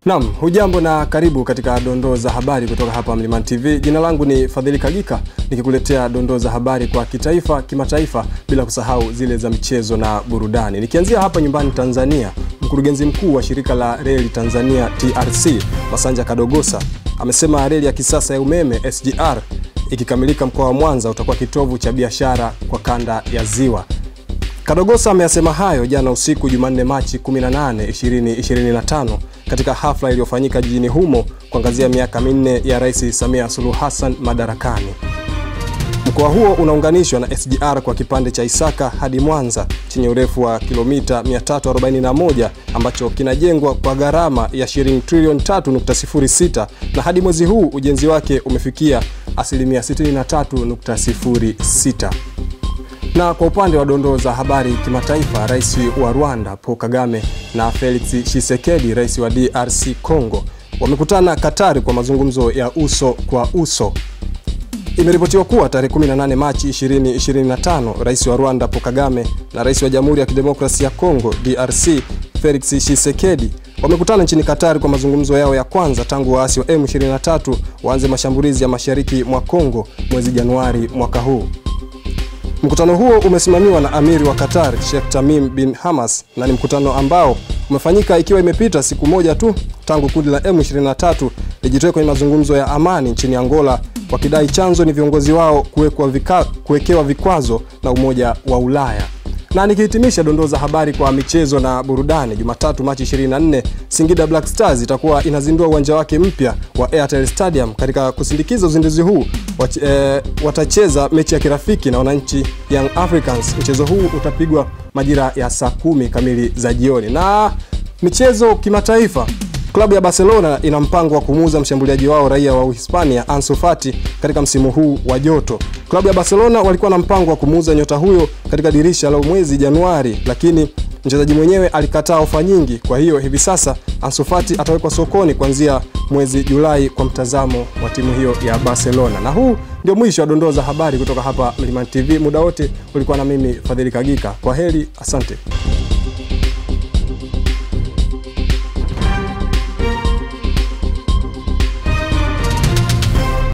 Naam, hujambo na karibu katika dondoo za habari kutoka hapa Mlimani TV. Jina langu ni Fadhili Kagika, nikikuletea dondoo za habari kwa kitaifa, kimataifa, bila kusahau zile za michezo na burudani. Nikianzia hapa nyumbani Tanzania, mkurugenzi mkuu wa shirika la reli Tanzania TRC, Masanja Kadogosa, amesema reli ya kisasa ya umeme SGR ikikamilika mkoa wa Mwanza utakuwa kitovu cha biashara kwa kanda ya Ziwa. Kadogosa ameyasema hayo jana usiku Jumanne Machi 18, 2025 katika hafla iliyofanyika jijini humo kuangazia miaka minne ya Rais Samia Suluhu Hassan madarakani. Mkoa huo unaunganishwa na SGR kwa kipande cha Isaka hadi Mwanza chenye urefu wa kilomita 341 ambacho kinajengwa kwa gharama ya shilingi trilioni 3.06 na hadi mwezi huu ujenzi wake umefikia asilimia 63.06. Na kwa upande wa dondoo za habari kimataifa, Rais wa Rwanda Paul Kagame na Felix Tshisekedi, Rais wa DRC Congo, wamekutana Katari kwa mazungumzo ya uso kwa uso. Imeripotiwa kuwa tarehe 18 Machi 2025, Rais wa Rwanda Paul Kagame na Rais wa Jamhuri ya Kidemokrasia ya Kongo DRC Felix Tshisekedi wamekutana nchini Katari kwa mazungumzo yao ya kwanza tangu waasi wa M23 waanze mashambulizi ya mashariki mwa Kongo mwezi Januari mwaka huu. Mkutano huo umesimamiwa na Amiri wa Qatar Sheikh Tamim bin Hamas na ni mkutano ambao umefanyika ikiwa imepita siku moja tu tangu kundi la M23 lijitoe kwenye mazungumzo ya amani nchini Angola, wakidai chanzo ni viongozi wao kuwekewa vikwazo na Umoja wa Ulaya. Na nikihitimisha dondoo za habari kwa michezo na burudani, Jumatatu Machi 24, Singida Black Stars itakuwa inazindua uwanja wake mpya wa Airtel Stadium. Katika kusindikiza uzinduzi huu, watacheza mechi ya kirafiki na wananchi Young Africans. Mchezo huu utapigwa majira ya saa 10 kamili za jioni. Na michezo kimataifa, klabu ya Barcelona ina mpango wa kumuuza mshambuliaji wao raia wa Uhispania Ansu Fati katika msimu huu wa joto. Klabu ya Barcelona walikuwa na mpango wa kumuuza nyota huyo katika dirisha la mwezi Januari, lakini mchezaji mwenyewe alikataa ofa nyingi. Kwa hiyo hivi sasa Ansu Fati atawekwa sokoni kuanzia mwezi Julai kwa mtazamo wa timu hiyo ya Barcelona. Na huu ndio mwisho wa dondoo za habari kutoka hapa Mlimani TV. Muda wote ulikuwa na mimi Fadhili Kagika. Kwa heri, asante.